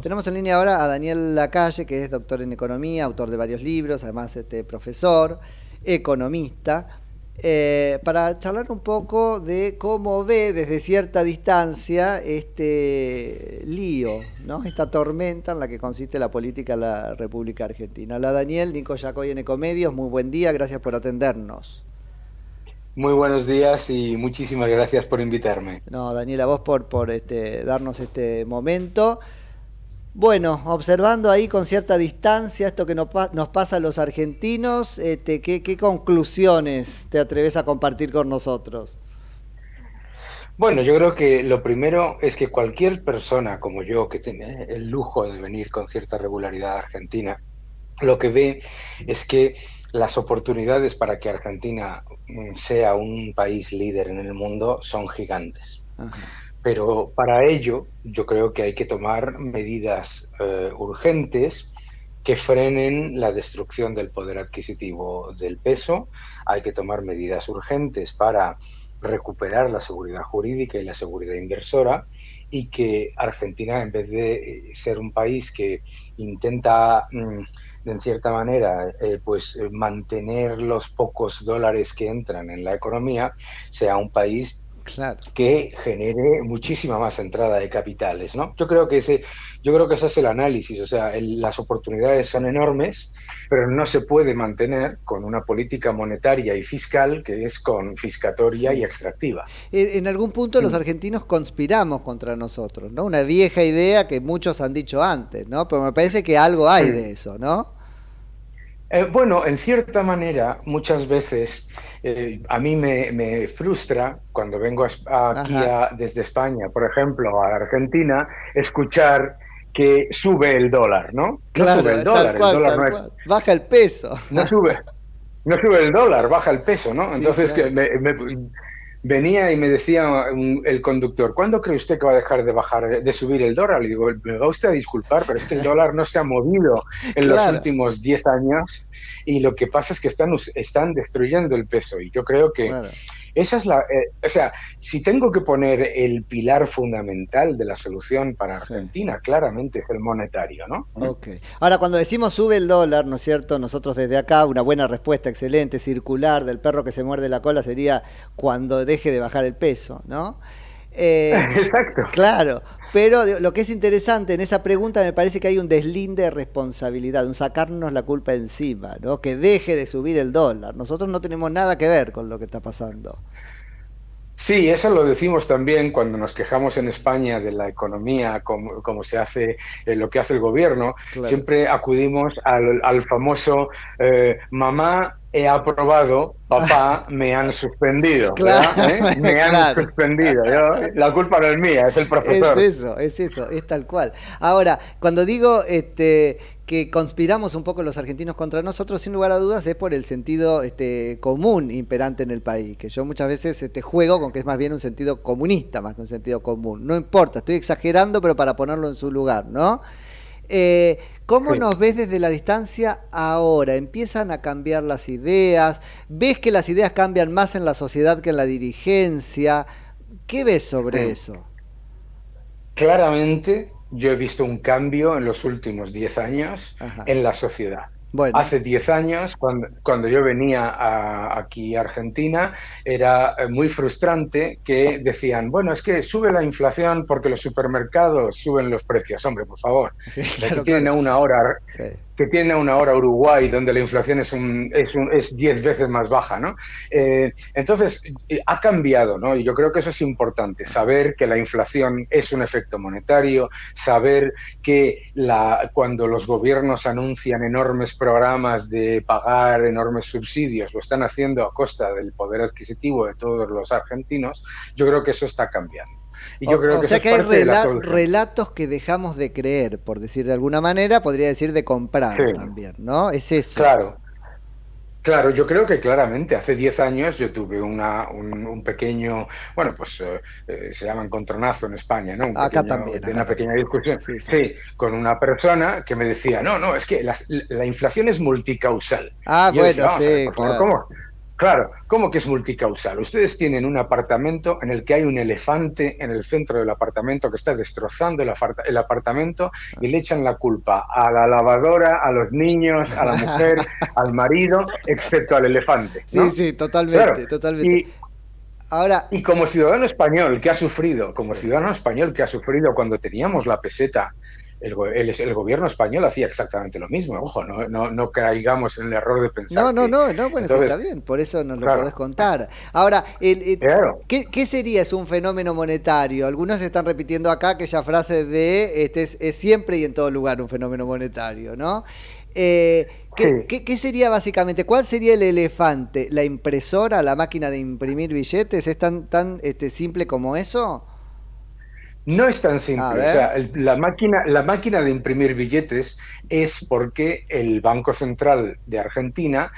Tenemos en línea ahora a Daniel Lacalle, que es doctor en economía, autor de varios libros, además profesor, economista, para charlar un poco de cómo ve desde cierta distancia este lío, ¿no? Esta tormenta en la que consiste la política de la República Argentina. Hola Daniel, Nico Yacoy en Ecomedios, muy buen día, gracias por atendernos. Muy buenos días y muchísimas gracias por invitarme. No, Daniel, a vos por darnos este momento. Bueno, observando ahí con cierta distancia esto que nos pasa a los argentinos, ¿qué conclusiones te atreves a compartir con nosotros? Bueno, yo creo que lo primero es que cualquier persona como yo, que tiene el lujo de venir con cierta regularidad a Argentina, lo que ve es que las oportunidades para que Argentina sea un país líder en el mundo son gigantes. Ajá. Pero para ello yo creo que hay que tomar medidas urgentes que frenen la destrucción del poder adquisitivo del peso. Hay que tomar medidas urgentes para recuperar la seguridad jurídica y la seguridad inversora, y que Argentina, en vez de ser un país que intenta en cierta manera mantener los pocos dólares que entran en la economía, sea un país Claro. que genere muchísima más entrada de capitales, ¿no? Yo creo que ese es el análisis. O sea, las oportunidades Sí. son enormes, pero no se puede mantener con una política monetaria y fiscal que es confiscatoria y Sí. extractiva. En algún punto los Mm. argentinos conspiramos contra nosotros, ¿no? Una vieja idea que muchos han dicho antes, ¿no? Pero me parece que algo hay Mm. de eso, ¿no? Bueno, en cierta manera, muchas veces a mí me frustra cuando vengo aquí Ajá. desde España, por ejemplo, a Argentina, escuchar que sube el dólar, ¿no? No sube Claro, el dólar tal no es, cual. Baja el peso. no sube, no sube el dólar, baja el peso, ¿no? Sí, Entonces claro. venía y me decía el conductor: ¿cuándo cree usted que va a dejar de subir el dólar? Le digo: me va usted a disculpar, pero es que el dólar no se ha movido en los Claro, últimos 10 años, y lo que pasa es que están destruyendo el peso. Y yo creo que claro. esa es o sea, si tengo que poner el pilar fundamental de la solución para Sí. Argentina, claramente es el monetario, ¿no? Ok. Ahora, cuando decimos sube el dólar, ¿no es cierto? Nosotros desde acá, una buena respuesta, excelente, circular, del perro que se muerde la cola sería cuando deje de bajar el peso, ¿no? Eh, Exacto. claro, pero lo que es interesante en esa pregunta me parece que hay un deslinde de responsabilidad, un sacarnos la culpa encima, ¿no? Que deje de subir el dólar. Nosotros no tenemos nada que ver con lo que está pasando. Sí, eso lo decimos también cuando nos quejamos en España de la economía, como se hace, lo que hace el gobierno. Claro. Siempre acudimos al famoso mamá, he aprobado, papá, me han suspendido, ¿verdad? ¿Eh? Claro, Me han claro. suspendido. La culpa no es mía, es el profesor. Es eso, es tal cual. Ahora, cuando digo que conspiramos un poco los argentinos contra nosotros, sin lugar a dudas, es por el sentido común imperante en el país, que yo muchas veces juego con que es más bien un sentido comunista más que un sentido común. No importa, estoy exagerando, pero para ponerlo en su lugar, ¿no? Eh, ¿Cómo Sí. nos ves desde la distancia ahora? ¿Empiezan a cambiar las ideas? ¿Ves que las ideas cambian más en la sociedad que en la dirigencia? ¿Qué ves sobre Mm. eso? Claramente, yo he visto un cambio en los últimos 10 años Ajá. en la sociedad. Bueno, Hace 10 años, cuando yo venía aquí a Argentina, era muy frustrante que decían: bueno, es que sube la inflación porque los supermercados suben los precios. Hombre, por favor, sí, o sea, que claro, tienen claro. a una hora Sí. Uruguay, donde la inflación es 10 veces más baja, ¿no? Entonces, ha cambiado, ¿no? Y yo creo que eso es importante, saber que la inflación es un efecto monetario, saber que cuando los gobiernos anuncian enormes programas de pagar enormes subsidios, lo están haciendo a costa del poder adquisitivo de todos los argentinos. Yo creo que eso está cambiando. Y yo creo O que eso sea es que hay parte de la solución. relatos que dejamos de creer, por decir de alguna manera, podría decir de Sí, comprar también, ¿no? Es eso. claro. Claro, yo creo que claramente hace 10 años yo tuve un pequeño, bueno, se llama encontronazo en España, ¿no? Acá también, De acá una pequeña también. discusión, Sí, sí. sí, con una persona que me decía: no, no, es que la inflación es multicausal. Ah, Y yo decía: bueno, vamos a ver, sí, por favor, claro. ¿cómo? Claro, ¿cómo que es multicausal? Ustedes tienen un apartamento en el que hay un elefante en el centro del apartamento que está destrozando el apartamento y le echan la culpa a la lavadora, a los niños, a la mujer, al marido, excepto al elefante, Sí, ¿no? sí, Claro. totalmente, totalmente. Y, Ahora, y como ciudadano español que ha sufrido, como sí. ciudadano español que ha sufrido cuando teníamos la peseta, el gobierno español hacía exactamente lo mismo. Ojo, no caigamos en el error de No, pensar no, que... no, no, bueno, sí está Entonces, bien, por eso nos lo podés claro, contar. Ahora, claro. ¿qué sería es un fenómeno monetario? Algunos están repitiendo acá aquella frase de es siempre y en todo lugar un fenómeno monetario, ¿no? Sí. ¿Qué sería básicamente? ¿Cuál sería el elefante? ¿La impresora, la máquina de imprimir billetes? ¿Es tan simple como eso? No es tan A simple. O ver. sea, la máquina de imprimir billetes es porque el Banco Central de Argentina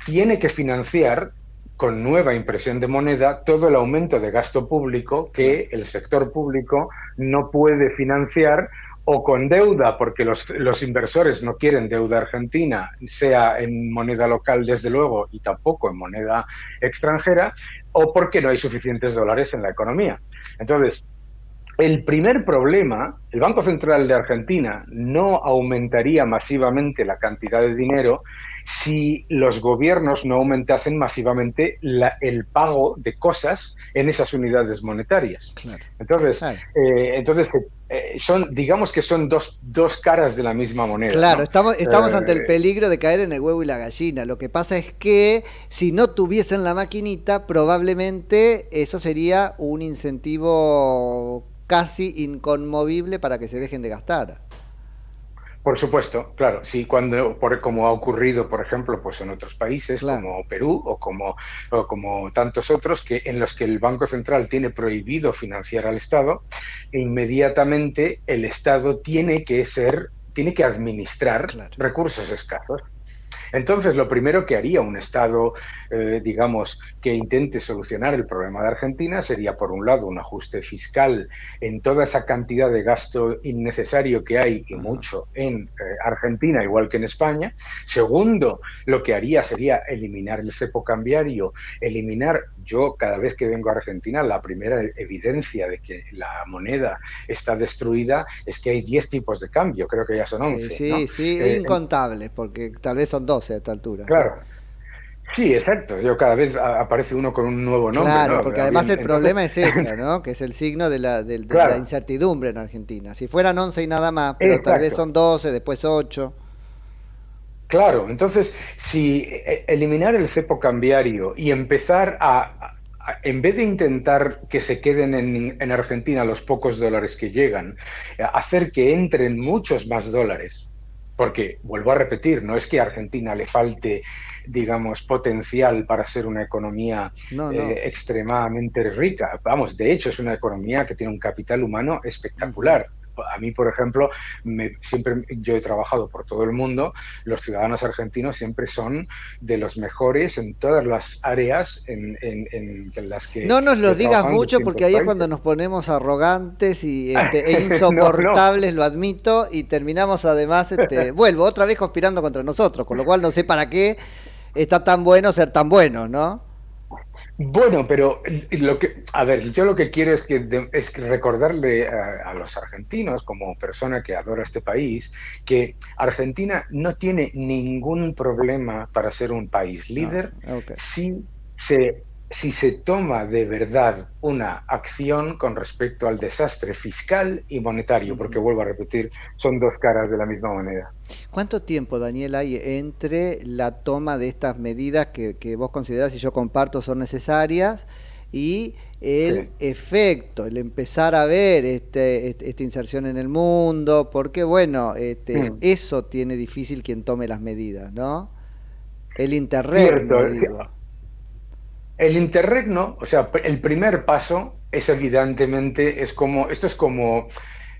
tiene que financiar con nueva impresión de moneda todo el aumento de gasto público Claro. que el sector público no puede financiar o con deuda, porque los inversores no quieren deuda argentina, sea en moneda local, desde luego, y tampoco en moneda extranjera, o porque no hay suficientes dólares en la economía. Entonces, el primer problema, el Banco Central de Argentina no aumentaría masivamente la cantidad de dinero si los gobiernos no aumentasen masivamente el pago de cosas en esas unidades monetarias. Claro, Entonces, claro. digamos que son dos caras de la misma moneda, Claro, ¿no? estamos ante el Eh, peligro de caer en el huevo y la gallina. Lo que pasa es que si no tuviesen la maquinita, probablemente eso sería un incentivo casi inconmovible para que se dejen de gastar. Por supuesto, claro, sí, como ha ocurrido, por ejemplo, pues en otros países Claro. como Perú o como tantos otros, en los que el Banco Central tiene prohibido financiar al Estado, e inmediatamente el Estado tiene que administrar Claro. recursos escasos. Entonces, lo primero que haría un Estado, digamos, que intente solucionar el problema de Argentina sería, por un lado, un ajuste fiscal en toda esa cantidad de gasto innecesario que hay y Ajá. mucho en Argentina, igual que en España. Segundo, lo que haría sería eliminar el cepo cambiario, yo cada vez que vengo a Argentina, la primera evidencia de que la moneda está destruida es que hay 10 tipos de cambio, creo que ya son Sí, 11, ¿no? sí, sí, Eh, incontables, porque tal vez son 12 a esta altura, sí. claro, sí, exacto. Yo cada vez aparece uno con un nuevo nombre, ¿no? Claro, porque además el Entonces, problema es ese, ¿no? Que es el signo de la claro, incertidumbre en Argentina. Si fueran 11 y nada más, pero tal vez exacto, son 12, después 8. claro. Entonces, si eliminar el cepo cambiario y empezar en vez de intentar que se queden en Argentina los pocos dólares que llegan, hacer que entren muchos más dólares, porque, vuelvo a repetir, no es que a Argentina le falte, digamos, potencial para ser una economía No, no. extremadamente rica. Vamos, de hecho, es una economía que tiene un capital humano Ujú. espectacular. A mí, por ejemplo, siempre yo he trabajado por todo el mundo, los ciudadanos argentinos siempre son de los mejores en todas las áreas en las que No nos yo lo he digas trabajado en mucho porque distintos ahí es cuando países. nos ponemos arrogantes e No, no, insoportables, lo admito, y terminamos además, vuelvo otra vez conspirando contra nosotros, con lo cual no sé para qué está tan bueno ser tan bueno, ¿no? bueno, pero a ver, yo lo que quiero es que recordarle a los argentinos, como persona que adora este país, que Argentina no tiene ningún problema para ser un país No, líder ok. si se, si se toma de verdad una acción con respecto al desastre fiscal y monetario, porque Ujú. vuelvo a repetir, son dos caras de la misma moneda. ¿Cuánto tiempo, Daniel, hay entre la toma de estas medidas que vos considerás y yo comparto son necesarias y Sí. el efecto, el empezar a ver esta inserción en el mundo? Porque bueno, Mm. eso tiene difícil quien tome las medidas, ¿no? El interregno, Cierto. Sí, digo. el interregno, o sea, el primer paso es evidentemente, esto es como,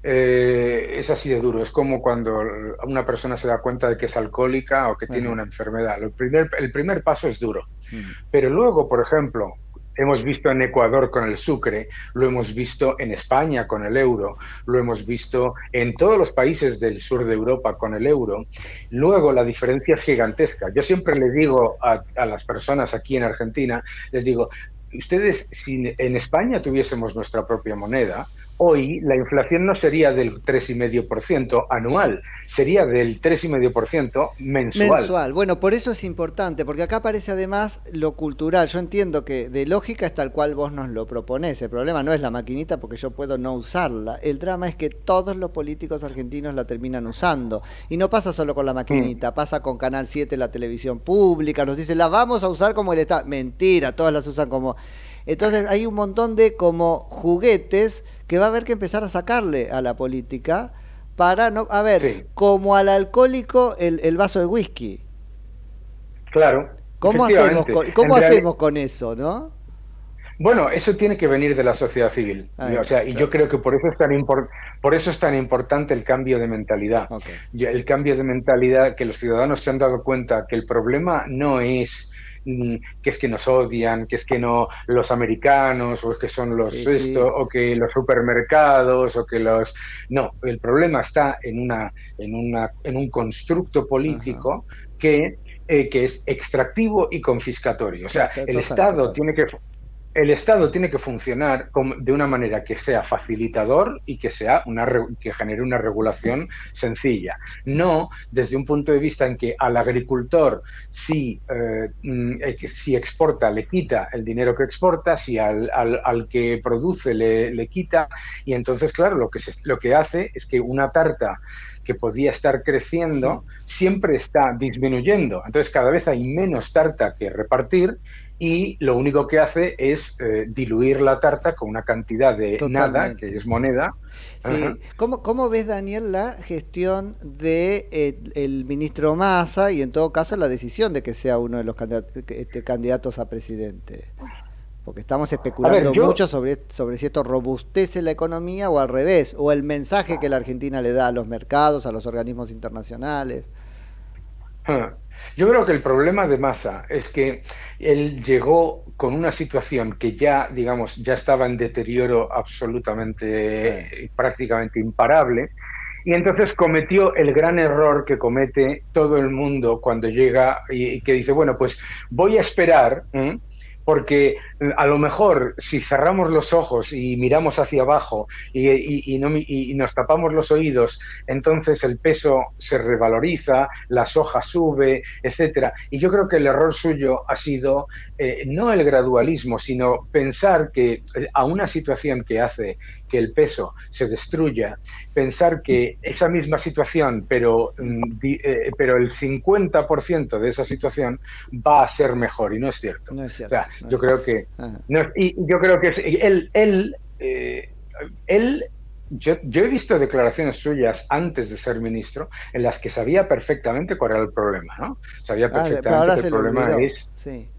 es así de duro, es como cuando una persona se da cuenta de que es alcohólica o que tiene Ajá. una enfermedad. El primer paso es duro, Mm. pero luego, por ejemplo, hemos visto en Ecuador con el sucre, lo hemos visto en España con el euro, lo hemos visto en todos los países del sur de Europa con el euro. Luego la diferencia es gigantesca. Yo siempre le digo a las personas aquí en Argentina, les digo, ustedes, si en España tuviésemos nuestra propia moneda, hoy la inflación no sería del 3,5% anual, sería del 3,5% mensual. Mensual. Bueno, por eso es importante, porque acá aparece además lo cultural. Yo entiendo que de lógica es tal cual vos nos lo proponés. El problema no es la maquinita porque yo puedo no usarla. El drama es que todos los políticos argentinos la terminan usando. Y no pasa solo con la Mm, maquinita, pasa con Canal 7, la televisión pública. Nos dicen, la vamos a usar como el Estado. Mentira, todas las usan como... Entonces hay un montón de como juguetes que va a haber que empezar a sacarle a la política para no, a ver, sí, como al alcohólico el vaso de whisky. claro, efectivamente. ¿Cómo En realidad, hacemos con eso, no? bueno, eso tiene que venir de la sociedad civil. Ahí O va, sea, y yo claro. creo que por eso es tan importante el cambio de mentalidad. Ok. El cambio de mentalidad, que los ciudadanos se han dado cuenta que el problema no es que es que nos odian, que es que no los americanos, o es que son los Sí, esto, sí. o que los supermercados, o que los... No, el problema está en un constructo Ajá. político que es extractivo y confiscatorio. O sea, Total, total. el Estado tiene que funcionar de una manera que sea facilitador y que sea que genere una regulación sencilla. No desde un punto de vista en que al agricultor, si exporta, le quita el dinero que exporta, si al que produce le quita, y entonces, claro, lo que hace es que una tarta que podía estar Hmm. creciendo siempre está disminuyendo. Entonces cada vez hay menos tarta que repartir y lo único que hace es diluir la tarta con una cantidad de nada, que Totalmente. es moneda. Ajá. Sí, ¿cómo ves, Daniel, la gestión de el ministro Massa y en todo caso la decisión de que sea uno de los candidatos a presidente? Porque estamos A ver, especulando yo, mucho sobre si esto robustece la economía o al revés, o el mensaje que la Argentina le da a los mercados, a los organismos internacionales. ah, yo creo que el problema de Massa es que él llegó con una situación que ya, digamos, ya estaba en deterioro Sí. absolutamente, prácticamente imparable, y entonces cometió el gran error que comete todo el mundo cuando llega y que dice, bueno, pues voy a esperar, ¿eh? Porque a lo mejor si cerramos los ojos y miramos hacia abajo y nos tapamos los oídos, entonces el peso se revaloriza, la soja sube, etcétera. Y yo creo que el error suyo ha sido no el gradualismo, sino pensar que a una situación que hace que el peso se destruya, pensar que esa misma situación, pero el 50% de esa situación va a ser mejor, y no es cierto. No es O sea, cierto, no es yo cierto. creo que Ajá. no es, y yo creo que es, él yo he visto declaraciones suyas antes de ser ministro en las que sabía perfectamente cuál era el problema, ¿no? Sabía Pero perfectamente ahora que el se le problema olvidó, es sí.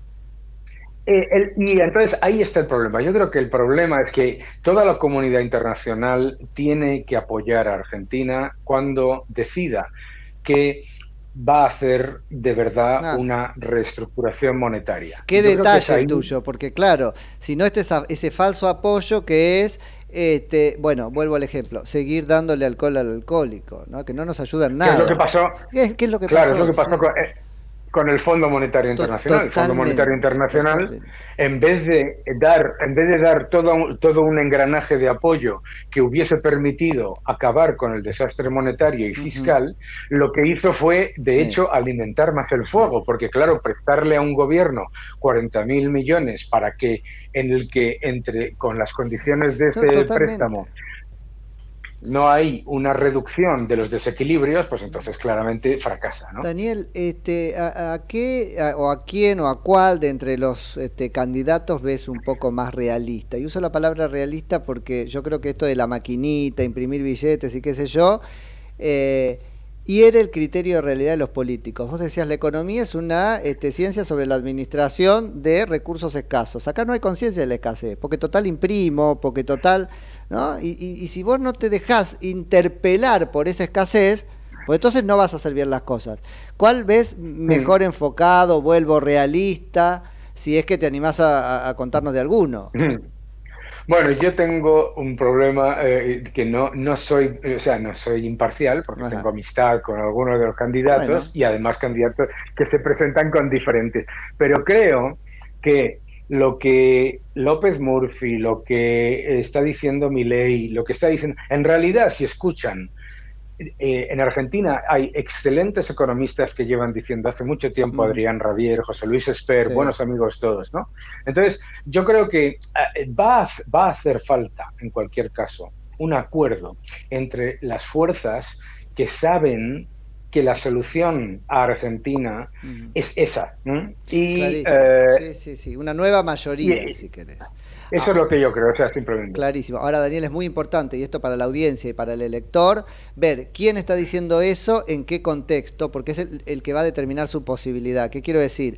y entonces ahí está el problema. Yo creo que el problema es que toda la comunidad internacional tiene que apoyar a Argentina cuando decida que va a hacer de verdad Ah, una reestructuración monetaria. qué Y yo creo que es detalle el ahí. tuyo, porque claro, si no ese falso apoyo que es, bueno, vuelvo al ejemplo, seguir dándole alcohol al alcohólico, ¿no? Que no nos ayuda en ¿Qué es lo que nada. pasó? ¿Qué es lo que Claro, es lo pasó? que pasó Sí. con el Fondo Monetario Internacional. El Fondo Monetario Totalmente, Internacional, totalmente. en vez de dar todo un engranaje de apoyo que hubiese permitido acabar con el desastre monetario y Ujú. fiscal, lo que hizo fue, de Sí, hecho, alimentar más el sí. fuego, porque claro, prestarle a un gobierno 40.000 millones para que en el que entre con las condiciones de ese Totalmente. préstamo no hay una reducción de los desequilibrios, pues entonces claramente fracasa, ¿no? Daniel, ¿a qué o a quién o a cuál de entre los candidatos ves un poco más realista? Y uso la palabra realista porque yo creo que esto de la maquinita, imprimir billetes y qué sé yo, eh, hiere el criterio de realidad de los políticos. Vos decías, la economía es una ciencia sobre la administración de recursos escasos. Acá no hay conciencia de la escasez, porque total imprimo, porque total, ¿no? Y si vos no te dejás interpelar por esa escasez, pues entonces no vas a hacer bien las cosas. ¿Cuál ves Hmm. mejor enfocado, vuelvo realista? si es que te animás a contarnos de alguno. Bueno, yo tengo un problema que no soy, o sea, no soy imparcial porque Ajá. tengo amistad con algunos de los candidatos Bueno, y además candidatos que se presentan con diferentes. Pero creo que lo que López Murphy, lo que está diciendo Milei, lo que está diciendo, en realidad, si escuchan en Argentina hay excelentes economistas que llevan diciendo hace mucho tiempo, ujú, Adrián Rabier, José Luis Esper, sí. buenos amigos todos, ¿no? Entonces, yo creo que va a hacer falta, en cualquier caso, un acuerdo entre las fuerzas que saben que la solución a Argentina Ujú. es esa, ¿no? Clarísimo. Sí, sí, sí. Una nueva mayoría, Y si querés. eso es Ah, lo que yo creo, o sea, simplemente. clarísimo. Ahora, Daniel, es muy importante, y esto para la audiencia y para el elector, ver quién está diciendo eso, en qué contexto, porque es el que va a determinar su posibilidad. ¿Qué quiero decir?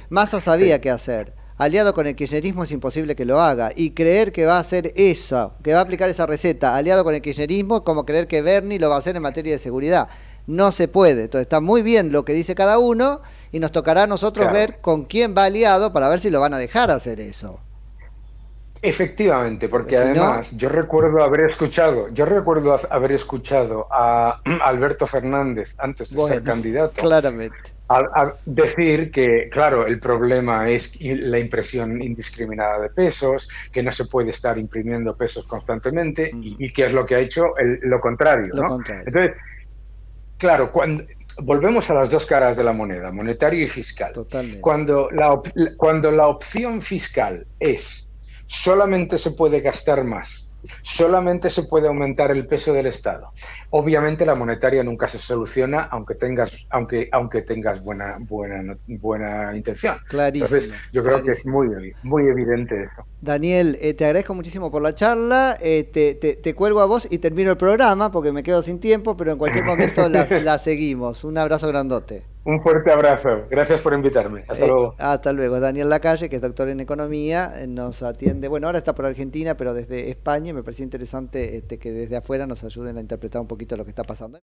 Massa sabía Sí, qué hacer. Aliado con el kirchnerismo es imposible que lo haga. Y creer que va a hacer eso, que va a aplicar esa receta, aliado con el kirchnerismo, como creer que Bernie lo va a hacer en materia de seguridad. No se puede. Entonces está muy bien lo que dice cada uno y nos tocará a nosotros claro. ver con quién va aliado para ver si lo van a dejar hacer eso. Efectivamente, Porque porque si no, además yo recuerdo haber escuchado a Alberto Fernández antes de ser bueno, candidato claramente. a decir que, claro, el problema es la impresión indiscriminada de pesos, que no se puede estar imprimiendo pesos constantemente Mm, y que es lo que ha hecho lo contrario, lo ¿no? contrario, Entonces, claro, cuando volvemos a las dos caras de la moneda, monetario y fiscal. totalmente. Cuando la opción fiscal es solamente se puede gastar más, solamente se puede aumentar el peso del Estado. Obviamente la monetaria nunca se soluciona aunque tengas buena intención. Entonces, Clarísimo, yo creo que es clarísimo. muy evidente eso. Daniel, te agradezco muchísimo por la charla. Te cuelgo a vos y termino el programa porque me quedo sin tiempo, pero en cualquier momento la seguimos. Un abrazo grandote. Un fuerte abrazo. Gracias por invitarme. Hasta luego. Hasta luego. Daniel Lacalle, que es doctor en economía, nos atiende. Bueno, ahora está por Argentina, pero desde España. Y me parecía interesante que desde afuera nos ayuden a interpretar un poquito lo que está pasando.